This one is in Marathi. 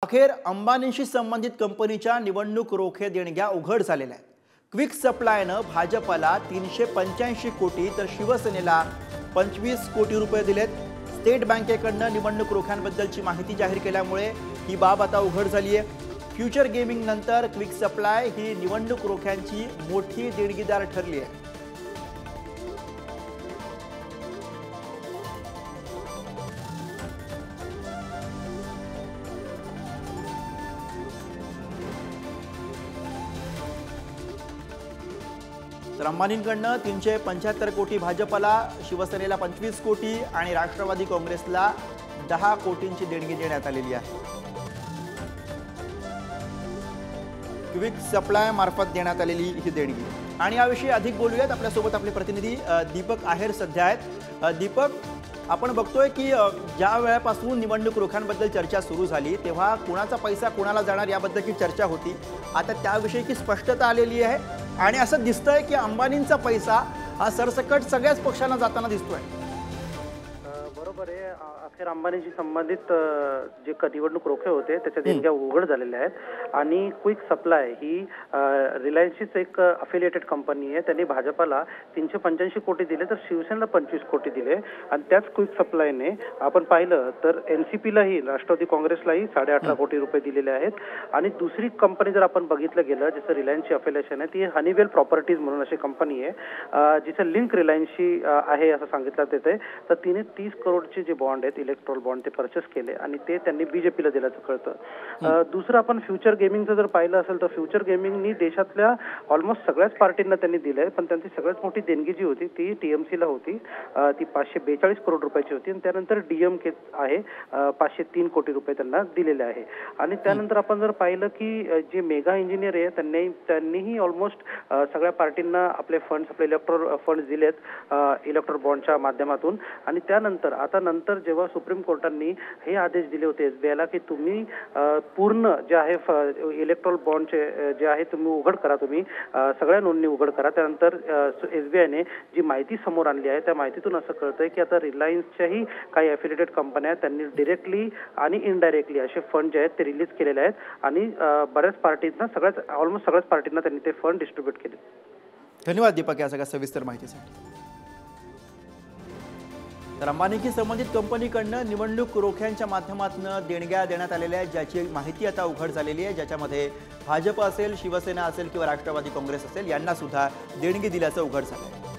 अखेर अंबानींशी संबंधित कंपनीच्या निवडणूक रोखे देणग्या उघड झालेल्या आहेत। क्विक सप्लायनं भाजपला 385 कोटी तर शिवसेनेला 25 कोटी रुपये दिलेत। स्टेट बँकेकडनं निवडणूक रोख्यांबद्दलची माहिती जाहीर केल्यामुळे ही बाब आता उघड झाली आहे। फ्युचर गेमिंग नंतर क्विक सप्लाय ही निवडणूक रोख्यांची मोठी देणगीदार ठरली आहे। तर अंबानींकडनं 375 कोटी भाजपला, शिवसेनेला 25 कोटी आणि राष्ट्रवादी काँग्रेसला 10 कोटींची देणगी देण्यात आलेली आहे। क्विक सप्लाय मार्फत देण्यात आलेली ही देणगी आणि याविषयी अधिक बोलूयात। आपल्यासोबत आपले प्रतिनिधी दीपक आहेर सध्या आहेत। दीपक, आपण बघतोय की ज्या वेळापासून निवडणूक रोख्यांबद्दल चर्चा सुरू झाली तेव्हा कुणाचा पैसा कुणाला जाणार याबद्दलची चर्चा होती। आता त्याविषयीची स्पष्टता आलेली आहे आणि असं दिसतंय की अंबानींचा पैसा हा सरसकट सगळ्याच पक्षांना जाताना दिसतोय। बरोबर आहे। अखेर अंबानीशी संबंधित जे निवडणूक रोखे होते त्याच्या देणग्या उघड झालेल्या आहेत आणि क्विक सप्लाय ही रिलायन्सचीच एक अफिलिएटेड कंपनी आहे। त्यांनी भाजपला 385 कोटी दिले तर शिवसेनेला 25 कोटी दिले आणि त्याच क्विक सप्लायने आपण पाहिलं तर एनसीपीलाही, राष्ट्रवादी काँग्रेसलाही 18.5 कोटी रुपये दिलेले आहेत। आणि दुसरी कंपनी जर आपण बघितलं गेलं जसं रिलायन्सची अफिलिएशन आहे ती हनीवेल प्रॉपर्टीज म्हणून अशी कंपनी आहे जिचं लिंक रिलायन्सशी आहे असं सांगितलं येते। तर तिने 30 करोडचे जे बॉन्ड आहेत इलेक्ट्रॉल बॉन्ड ते परचेस केले आणि ते त्यांनी बीजेपीला दिल्याचं कळतं। दुसरं आपण फ्युचर गेमिंगचं जर पाहिलं असेल तर फ्युचर गेमिंगनी देशातल्या ऑलमोस्ट सगळ्याच पार्टींना त्यांनी दिलंय, पण त्यांची सगळ्यात मोठी देणगी जी होती ती टीएमसीला होती। ती 542 करोड रुपयाची होती आणि त्यानंतर डीएमके आहे 503 कोटी रुपये त्यांना दिलेले आहे। आणि त्यानंतर आपण जर पाहिलं की जे मेगा इंजिनियर आहे त्यांनीही ऑलमोस्ट सगळ्या पार्टींना आपले फंड्स, आपले इलेक्ट्रॉल फंड्स दिलेत इलेक्ट्रॉल बॉन्डच्या माध्यमातून। आणि त्यानंतर आता नंतर जेव्हा सुप्रीम कोर्टांनी हे आदेश दिले होते एसबीआयला की तुम्ही पूर्ण जे आहे इलेक्ट्रॉल बॉन्डचे जे आहे तुम्ही उघड करा, तुम्ही सगळ्या नोंदणी उघड करा। त्यानंतर एसबीआयने जी माहिती समोर आणली आहे त्या माहितीतून असं कळतंय की आता रिलायन्सच्याही काही अफिलिएटेड कंपन्या आहेत त्यांनी डायरेक्टली आणि इनडायरेक्टली असे फंड जे आहेत ते रिलीज केलेले आहेत आणि बऱ्याच पार्टींना, ऑलमोस्ट सगळ्याच पार्टींना त्यांनी ते फंड डिस्ट्रीब्यूट केले। धन्यवाद दीपक या सगळ्या सविस्तर माहितीसाठी। तर अंबानीशी संबंधित कंपनीकडनं निवडणूक रोख्यांच्या माध्यमातून देणग्या देण्यात आलेल्या आहेत ज्याची माहिती आता उघड झालेली आहे, ज्याच्यामध्ये भाजप असेल, शिवसेना असेल किंवा राष्ट्रवादी काँग्रेस असेल यांना सुद्धा देणगी दिल्याचं उघड झालं आहे।